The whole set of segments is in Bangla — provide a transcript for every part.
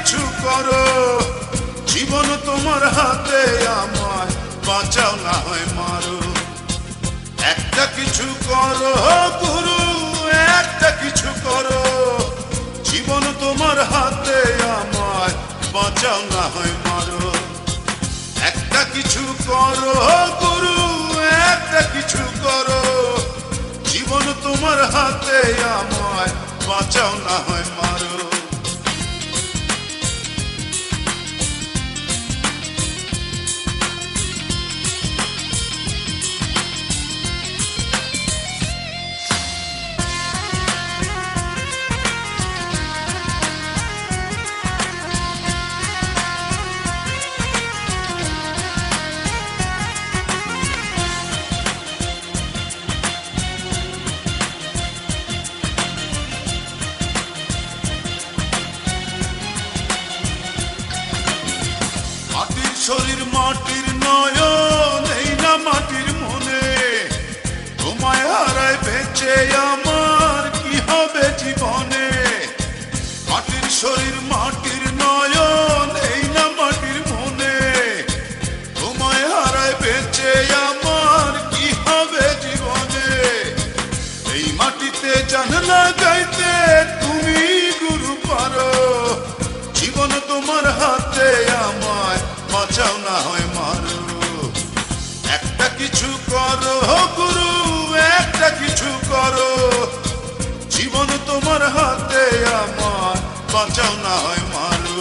কিছু করো, জীবন তোমার হাতে, আমায় বাঁচাও না হয় মারো। একটা কিছু করো গুরু, একটা কিছু করো, জীবন তোমার হাতে, আমায় বাঁচাও না হয় মারো। একটা কিছু করো গুরু, একটা কিছু করো, জীবন তোমার হাতে, আমায় বাঁচাও না হয় মারো। মাটির শরীর মাটির নয়ন, এই না মাটির মনে, তোমায় হারায় বেঁচে আমার কি হবে জীবনে। মাটির শরীর মাটির নয়ন, এই না মাটির মনে, তোমায় হারায় বেঁচে আমার কি হবে জীবনে। এই মাটিতে জান লাগাইতে তুমি গুরু পারো, জীবন তোমার হাতে, আমায় বাঁচাও না হয় মারো। একটা কিছু করো গুরু, একটা কিছু করো, জীবন তোমার হাতে, আমায় বাঁচাও না হয় মারো।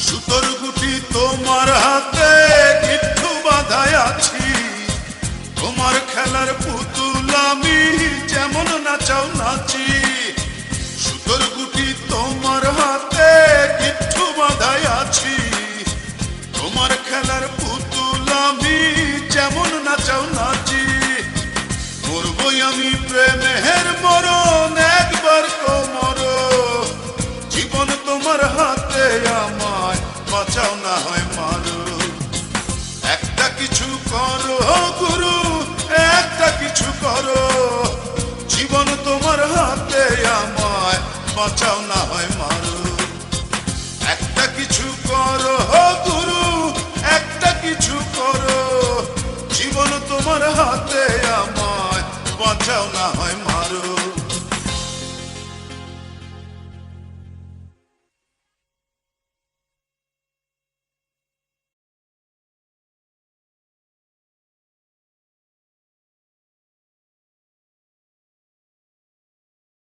সুতোর গুটি তোমার হাতে, গিট্টু বাঁধায় আছি, তোমার খেলার পুতুল আমি, যেমন নাচাও নাচি। সুতোর গুটি তোমার হাতে, গিট্টু বাঁধায় আছি, তোমার খেলার পুতুল আমি, যেমন নাচাও নাচি। মরবই আমি প্রেমের মরণ, একবার কোমর, জীবন তোমার হাতে, আমায় বাঁচাও না হয় মারো। একটা কিছু করো গুরু, একটা কিছু করো, জীবন তোমার হাতে, আমায় বাঁচাও না হয় মারো। একটা কিছু করো গুরু, একটা কিছু করো, জীবন তোমার হাতে, আমায় বাঁচাও না হয় মারো।